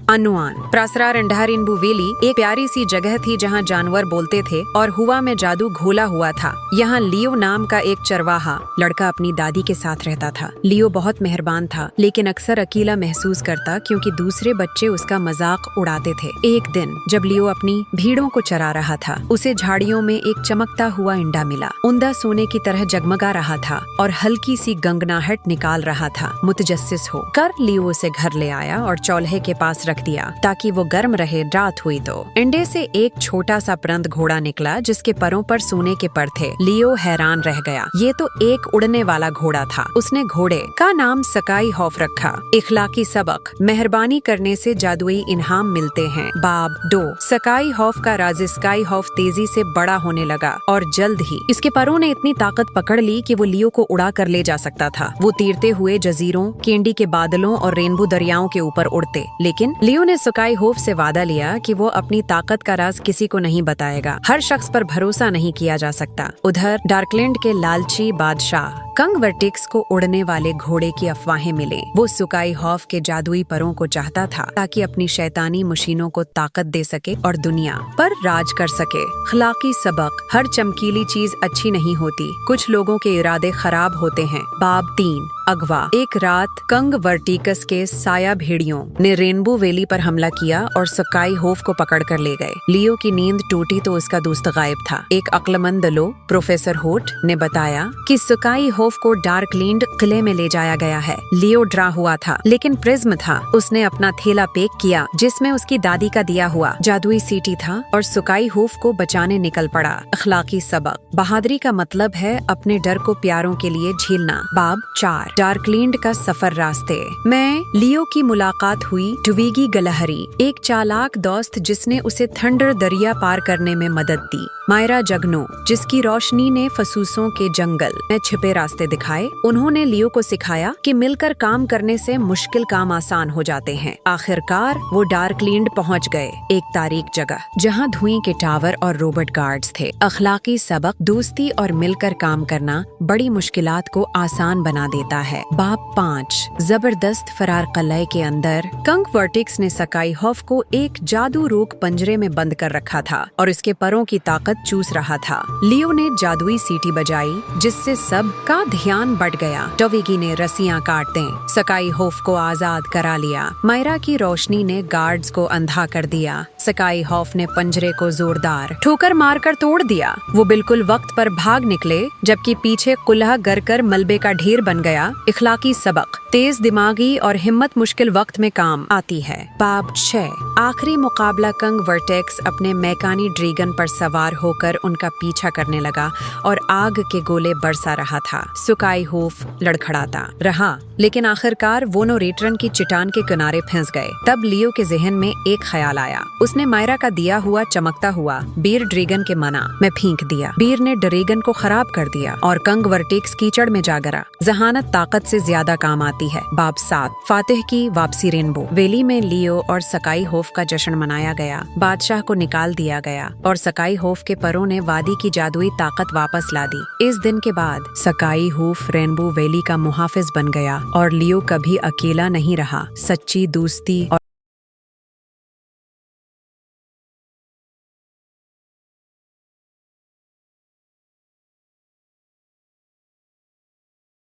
अनुमान प्रासरा रंढा rainbow valley एक प्यारी सी जगह थी जहाँ जानवर बोलते थे और हुआ में जादू घोला हुआ था। यहाँ लियो नाम का एक चरवाहा लड़का अपनी दादी के साथ रहता था। लियो बहुत मेहरबान था, लेकिन अक्सर अकेला महसूस करता क्योंकि दूसरे बच्चे उसका मजाक उड़ाते थे। एक दिन जब लियो अपनी भीड़ों को चरा रहा था, उसे झाड़ियों में एक चमकता हुआ इंडा मिला। उंडा सोने की तरह जगमगा रहा था और हल्की सी गंगनाहट निकाल रहा था। मुतजस्सिस हो कर लियो उसे घर ले आया और चौल्हे के पास रख दिया ताकि वो गर्म रहे। रात हुई तो इंडे से एक छोटा सा परंत घोड़ा निकला जिसके परों पर सोने के पर थे। लियो हैरान रह गया, ये तो एक उड़ने वाला घोड़ा था। उसने घोड़े का नाम स्काई हॉफ रखा। इखलाकी सबक, मेहरबानी करने से जादुई इनाम मिलते हैं। बाब 2। स्काई हॉफ का राज स्काई हॉफ तेजी से बड़ा होने लगा और जल्द ही इसके परों ने इतनी ताकत पकड़ ली कि वो लियो को उड़ा कर ले जा सकता था। वो तीरते हुए जजीरों, कैंडी के बादलों और रेनबो दरियाओं के ऊपर उड़ते। लेकिन लियो ने स्काई हॉफ से वादा लिया कि वो अपनी ताकत का राज किसी को नहीं बताएगा। हर शख्स पर भरोसा नहीं किया जा सकता। उधर डार्कलैंड के लालची बादशाह कंग वर्टेक्स को उड़ने वाले घोड़े की अफवाहें मिले। वो स्काई हॉफ के जादुई परों को चाहता था ताकि अपनी शैतानी मशीनों को ताकत दे सके और दुनिया पर राज कर सके। अखलाकी सबक, हर चमकीली चीज अच्छी नहीं होती, कुछ लोगों के इरादे खराब होते हैं। बाब 3। अगवा। एक रात कंग वर्टिकस के साया भेड़ियों ने रेनबो वैली पर हमला किया और स्काई हॉफ को पकड़ कर ले गए। लियो की नींद टूटी तो उसका दोस्त गायब था। एक अक्लमंद लोग प्रोफेसर होट ने बताया कि स्काई हॉफ को डार्कलैंड किले में ले जाया गया है। लियो डरा हुआ था, लेकिन प्रिज्म था। उसने अपना थैला पैक किया जिसमें उसकी दादी का दिया हुआ जादुई सीटी था और स्काई हॉफ को बचाने निकल पड़ा। अखलाकी सबक, बहादुरी का मतलब है अपने डर को प्यारों के लिए झेलना। बाब 4। डार्कलैंड का सफर रास्ते में लियो की मुलाकात हुई ट्विगी गलहरी, एक चालाक दोस्त जिसने उसे थंडर दरिया पार करने में मदद दी। मायरा जगनो, जिसकी रोशनी ने फसूसों के जंगल में छिपे रास्ते दिखाए। उन्होंने लियो को सिखाया कि मिलकर काम करने से मुश्किल काम आसान हो जाते हैं। आखिरकार वो डार्कलैंड पहुंच गए, एक तारीक जगह जहां धुएं के टावर और रोबोट गार्ड्स थे। अखलाकी सबक, दोस्ती और मिलकर काम करना बड़ी मुश्किलात को आसान बना देता है। बाब 5। जबरदस्त फरार कलए के अंदर कंग वर्टेक्स ने स्काई हॉफ को एक जादू रोक पंजरे में बंद कर रखा था और इसके परों की ताकत चूस रहा था। लियो ने जादुई सीटी बजाई जिससे सब का ध्यान बढ़ गया। ट्विगी ने रस्सियां काटते स्काई हॉफ को आजाद करा लिया। मायरा की रोशनी ने गार्ड्स को अंधा कर दिया। स्काई हॉफ ने पंजरे को जोरदार ठोकर मारकर तोड़ दिया। वो बिल्कुल वक्त पर भाग निकले जबकि पीछे कुल्हा गर मलबे का ढेर बन गया। इखलाकी सबक, तेज दिमागी और हिम्मत मुश्किल वक्त में काम आती है। बाब 6। आखिरी मुकाबला कंग वर्टेक्स अपने मैकानी ड्रैगन पर सवार होकर उनका पीछा करने लगा और आग के गोले बरसा रहा था। स्काई हॉफ लड़खड़ाता रहा, लेकिन आखिरकार वो नोरेटरन की चट्टान के किनारे फंस गए। तब लियो के जहन में एक ख्याल आया। उसने मायरा का दिया हुआ चमकता हुआ बीर ड्रैगन के मना में फेंक दिया। बीर ने ड्रैगन को खराब कर दिया और कंग वर्टेक्स कीचड़ में जा गिरा। जहानत ताकत से ज्यादा काम आती है। बाब 7। फातिह की वापसी रेनबो वैली में लियो और स्काई हॉफ का जश्न मनाया गया। बादशाह को निकाल दिया गया और स्काई हॉफ के परों ने वादी की जादुई ताकत वापस ला दी। इस दिन के बाद स्काई हॉफ रेनबो वैली का मुहाफिज बन गया और लियो कभी अकेला नहीं रहा। सच्ची दोस्ती और